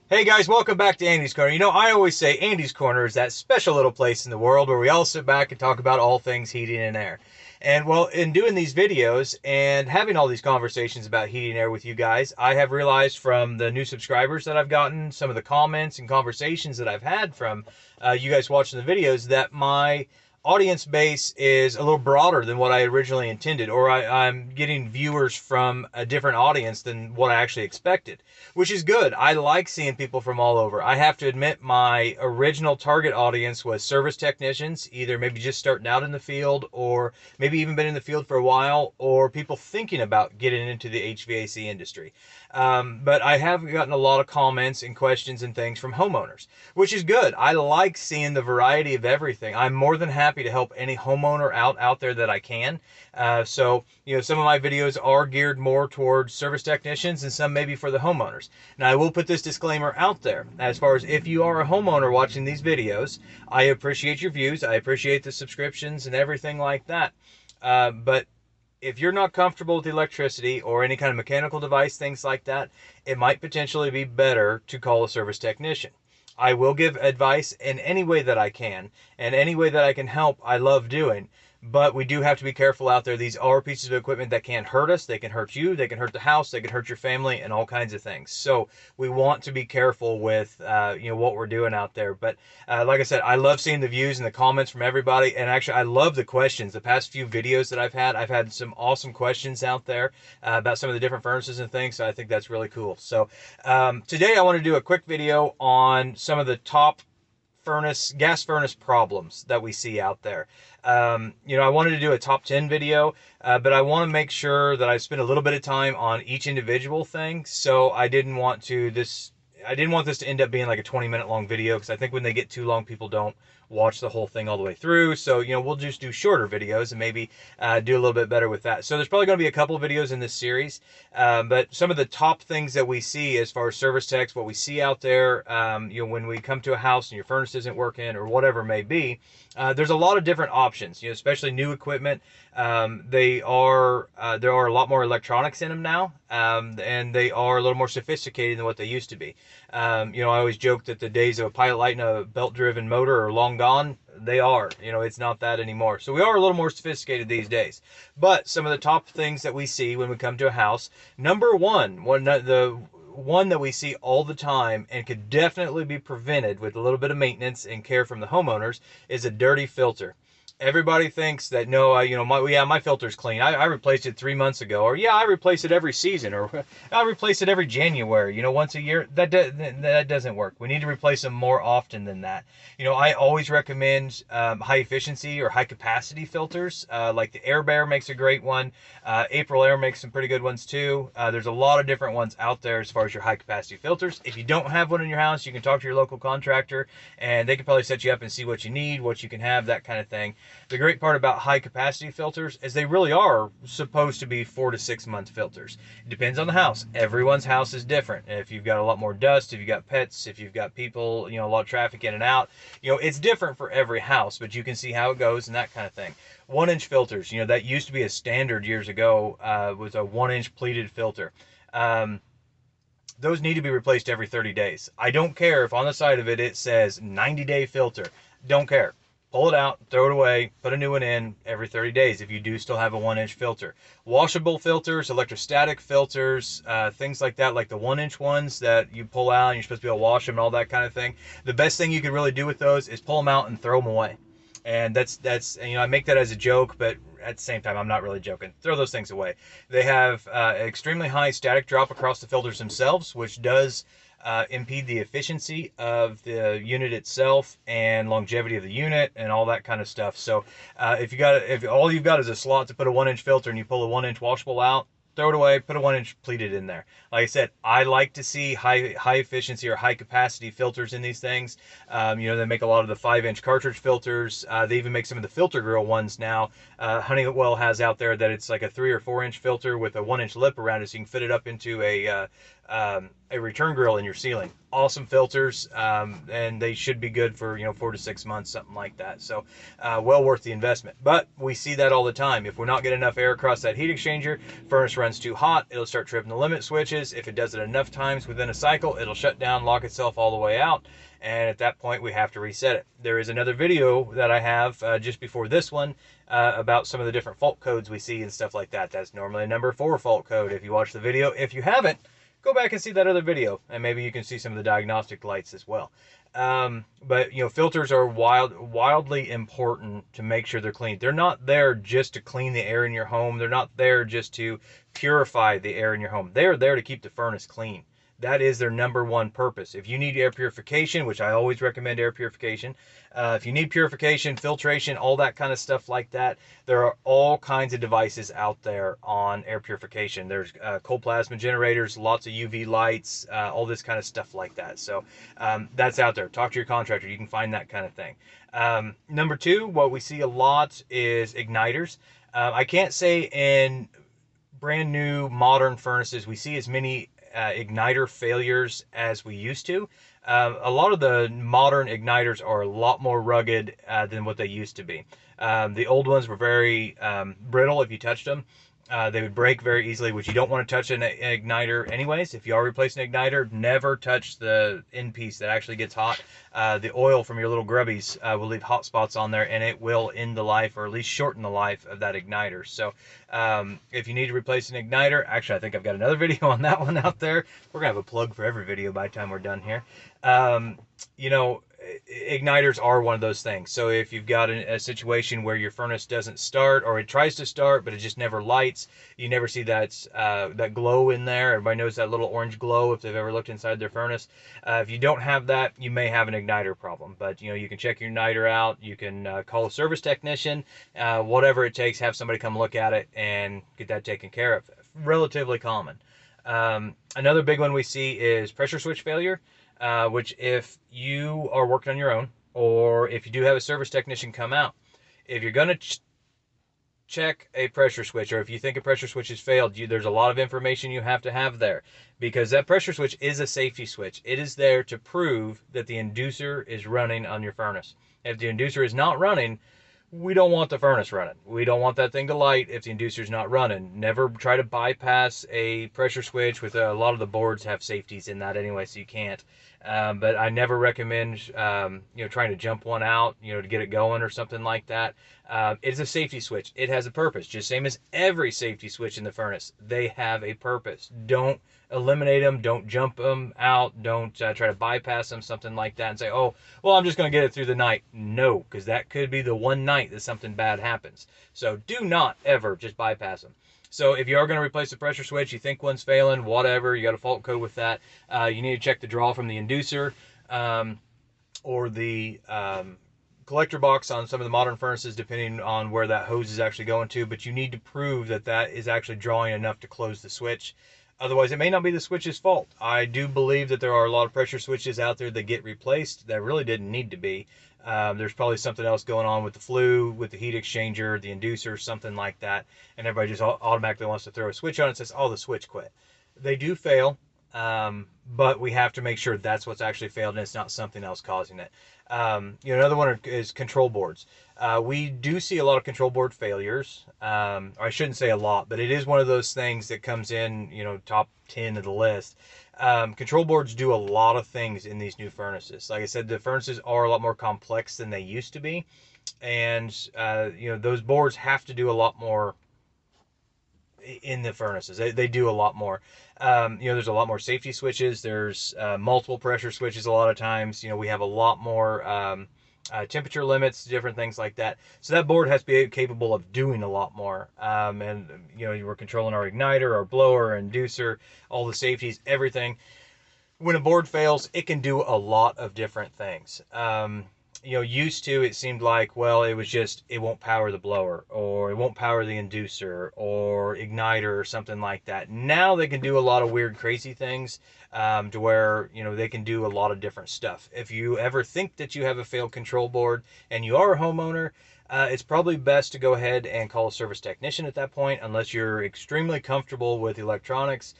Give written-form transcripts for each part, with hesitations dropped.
Hey guys, welcome back to Andy's Corner. You know, I always say Andy's Corner is that special little place in the world where we all sit back and talk about all things heating and air. And well, in doing these videos and having all these conversations about heating and air with you guys, I have realized from the new subscribers that I've gotten, some of the comments and conversations that I've had from you guys watching the videos, that my audience base is a little broader than what I originally intended, or I'm getting viewers from a different audience than what I actually expected, which is good. I like seeing people from all over. I have to admit, my original target audience was service technicians, either maybe just starting out in the field, or maybe even been in the field for a while, or people thinking about getting into the HVAC industry. But I have gotten a lot of comments and questions and things from homeowners, which is good. I like seeing the variety of everything. I'm more than happy to help any homeowner out there that I can. So, some of my videos are geared more towards service technicians and some maybe for the homeowners. Now, I will put this disclaimer out there as far as if you are a homeowner watching these videos, I appreciate your views. I appreciate the subscriptions and everything like that. But if you're not comfortable with electricity or any kind of mechanical device, things like that, it might potentially be better to call a service technician. I will give advice in any way that I can, and any way that I can help, I love doing. But we do have to be careful out there. These are pieces of equipment that can hurt us. They can hurt you. They can hurt the house. They can hurt your family and all kinds of things. So we want to be careful with, what we're doing out there. But like I said, I love seeing the views and the comments from everybody. And actually, I love the questions. The past few videos that I've had some awesome questions out there about some of the different furnaces and things. So I think that's really cool. So today I want to do a quick video on some of the top gas furnace problems that we see out there. I wanted to do a top 10 video, but I want to make sure that I spend a little bit of time on each individual thing. So I didn't want this to end up being like a 20-minute long video, because I think when they get too long, people don't watch the whole thing all the way through. So, we'll just do shorter videos and maybe do a little bit better with that. So there's probably going to be a couple of videos in this series, but some of the top things that we see as far as service techs, what we see out there, when we come to a house and your furnace isn't working or whatever it may be, there's a lot of different options, especially new equipment. There are a lot more electronics in them now, and they are a little more sophisticated than what they used to be. I always joke that the days of a pilot light and a belt-driven motor are long gone. They are. It's not that anymore. So we are a little more sophisticated these days. But some of the top things that we see when we come to a house, number one, the one that we see all the time and could definitely be prevented with a little bit of maintenance and care from the homeowners, is a dirty filter. Everybody thinks that, no, my filter's clean. I replaced it 3 months ago, or I replace it every season, or I replace it every January, once a year. That doesn't work. We need to replace them more often than that. I always recommend high efficiency or high capacity filters. Like the Air Bear makes a great one. April Air makes some pretty good ones too. There's a lot of different ones out there as far as your high capacity filters. If you don't have one in your house, you can talk to your local contractor, and they can probably set you up and see what you need, what you can have, that kind of thing. The great part about high capacity filters is they really are supposed to be 4 to 6 month filters. It depends on the house. Everyone's house is different. If you've got a lot more dust, if you've got pets, if you've got people, a lot of traffic in and out, it's different for every house, but you can see how it goes and that kind of thing. 1-inch filters, that used to be a standard years ago, was a 1-inch pleated filter. Those need to be replaced every 30 days. I don't care if on the side of it, it says 90-day filter. Don't care. Pull it out, throw it away, put a new one in every 30 days if you do still have a 1-inch filter. Washable filters, electrostatic filters, things like that, like the 1-inch ones that you pull out and you're supposed to be able to wash them and all that kind of thing. The best thing you can really do with those is pull them out and throw them away. And that's I make that as a joke, but at the same time, I'm not really joking. Throw those things away. They have extremely high static drop across the filters themselves, which does impede the efficiency of the unit itself and longevity of the unit and all that kind of stuff. So if all you've got is a slot to put a 1-inch filter and you pull a 1-inch washable out, throw it away, put a 1-inch pleated in there. Like I said, I like to see high efficiency or high capacity filters in these things. They make a lot of the 5-inch cartridge filters. They even make some of the filter grill ones now. Honeywell has out there that it's like a 3 or 4-inch filter with a 1-inch lip around it, so you can fit it up into a a return grill in your ceiling. Awesome filters, and they should be good for 4 to 6 months, something like that. So well worth the investment. But we see that all the time. If we're not getting enough air across that heat exchanger, furnace runs too hot, it'll start tripping the limit switches. If it does it enough times within a cycle, it'll shut down, lock itself all the way out, and at that point we have to reset it. There is another video that I have just before this one about some of the different fault codes we see and stuff like that. That's normally a number 4 fault code if you watch the video. If you haven't, go back and see that other video, and maybe you can see some of the diagnostic lights as well. But filters are wildly important to make sure they're clean. They're not there just to clean the air in your home. They're not there just to purify the air in your home. They're there to keep the furnace clean. That is their number one purpose. If you need air purification, which I always recommend air purification, if you need purification, filtration, all that kind of stuff like that, there are all kinds of devices out there on air purification. There's cold plasma generators, lots of UV lights, all this kind of stuff like that. So that's out there. Talk to your contractor. You can find that kind of thing. Number 2, what we see a lot is igniters. I can't say in brand new modern furnaces we see as many igniter failures as we used to. A lot of the modern igniters are a lot more rugged than what they used to be. The old ones were very brittle. If you touched them, they would break very easily, which you don't want to touch an igniter anyways. If you are replacing an igniter, never touch the end piece that actually gets hot. The oil from your little grubbies will leave hot spots on there, and it will end the life, or at least shorten the life of that igniter. So if you need to replace an igniter, actually I think I've got another video on that one out there. We're gonna have a plug for every video by the time we're done here. Igniters are one of those things. So if you've got a situation where your furnace doesn't start, or it tries to start but it just never lights, you never see that glow in there. Everybody knows that little orange glow if they've ever looked inside their furnace. If you don't have that, you may have an igniter problem. But you can check your igniter out. You can call a service technician, whatever it takes, have somebody come look at it and get that taken care of. Relatively common. Another big one we see is pressure switch failure. Which if you are working on your own, or if you do have a service technician come out, if you're going to check a pressure switch, or if you think a pressure switch has failed, there's a lot of information you have to have there, because that pressure switch is a safety switch. It is there to prove that the inducer is running on your furnace. If the inducer is not running, we don't want the furnace running. We don't want that thing to light if the inducer is not running. Never try to bypass a pressure switch. With a lot of the boards have safeties in that anyway, so you can't. But I never recommend trying to jump one out to get it going or something like that. It's a safety switch. It has a purpose, just same as every safety switch in the furnace. They have a purpose. Don't eliminate them. Don't jump them out. Don't try to bypass them, something like that, and say, oh, well, I'm just going to get it through the night. No, because that could be the one night that something bad happens. So do not ever just bypass them. So if you are going to replace the pressure switch, you think one's failing, whatever, you got a fault code with that, you need to check the draw from the inducer, or the collector box on some of the modern furnaces, depending on where that hose is actually going to. But you need to prove that that is actually drawing enough to close the switch. Otherwise, it may not be the switch's fault. I do believe that there are a lot of pressure switches out there that get replaced that really didn't need to be. There's probably something else going on with the flue, with the heat exchanger, the inducer, something like that. And everybody just automatically wants to throw a switch on and says, oh, the switch quit. They do fail, but we have to make sure that's what's actually failed and it's not something else causing it. Another one is control boards. We do see a lot of control board failures. I shouldn't say a lot, but it is one of those things that comes in, top 10 of the list. Control boards do a lot of things in these new furnaces. Like I said, the furnaces are a lot more complex than they used to be. And, those boards have to do a lot more in the furnaces. They do a lot more. There's a lot more safety switches. There's multiple pressure switches a lot of times. We have a lot more temperature limits, different things like that. So that board has to be capable of doing a lot more. And we're controlling our igniter, our blower, our inducer, all the safeties, everything. When a board fails, it can do a lot of different things. Used to, it seemed like, well, it was just, it won't power the blower, or it won't power the inducer or igniter or something like that. Now they can do a lot of weird, crazy things, to where, they can do a lot of different stuff. If you ever think that you have a failed control board and you are a homeowner, it's probably best to go ahead and call a service technician at that point, unless you're extremely comfortable with electronics,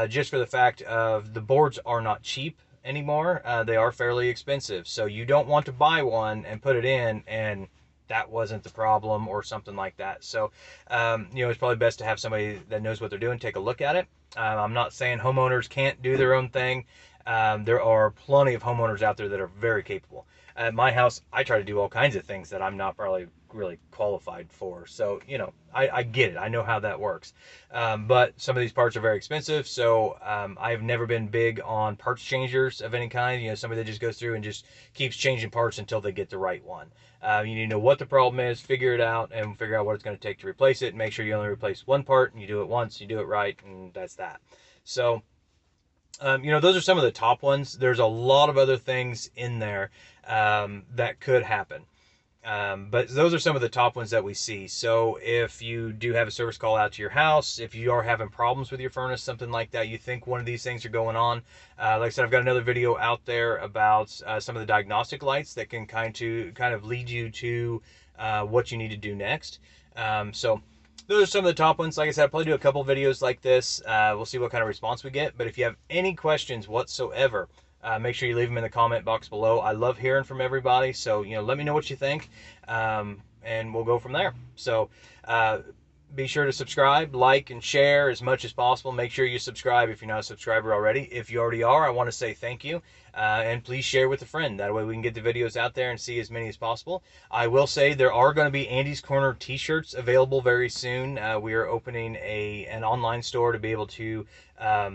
just for the fact of the boards are not cheap anymore. They are fairly expensive. So you don't want to buy one and put it in and that wasn't the problem or something like that. So, it's probably best to have somebody that knows what they're doing take a look at it. I'm not saying homeowners can't do their own thing. There are plenty of homeowners out there that are very capable. At my house, I try to do all kinds of things that I'm not probably really qualified for. So, I get it. I know how that works. But some of these parts are very expensive. So I've never been big on parts changers of any kind. Somebody that just goes through and just keeps changing parts until they get the right one. You need to know what the problem is, figure it out, and figure out what it's going to take to replace it. Make sure you only replace one part, and you do it once, you do it right, and that's that. So, those are some of the top ones. There's a lot of other things in there that could happen. But those are some of the top ones that we see. So if you do have a service call out to your house, if you are having problems with your furnace, something like that, you think one of these things are going on, like I said, I've got another video out there about some of the diagnostic lights that can kind of lead you to what you need to do next. So those are some of the top ones. Like I said, I'll probably do a couple videos like this. We'll see what kind of response we get. But if you have any questions whatsoever, make sure you leave them in the comment box below. I love hearing from everybody. So, let me know what you think, and we'll go from there. So, be sure to subscribe, like, and share as much as possible. Make sure you subscribe if you're not a subscriber already. If you already are, I want to say thank you. And please share with a friend. That way we can get the videos out there and see as many as possible. I will say there are going to be Andy's Corner t-shirts available very soon. We are opening an online store to be able to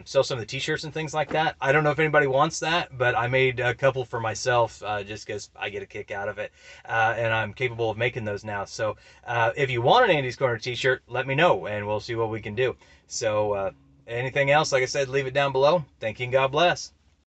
sell some of the t-shirts and things like that. I don't know if anybody wants that, but I made a couple for myself just because I get a kick out of it. And I'm capable of making those now. So if you want an Andy's Corner t-shirt, let me know and we'll see what we can do. So anything else, like I said, leave it down below. Thank you and God bless.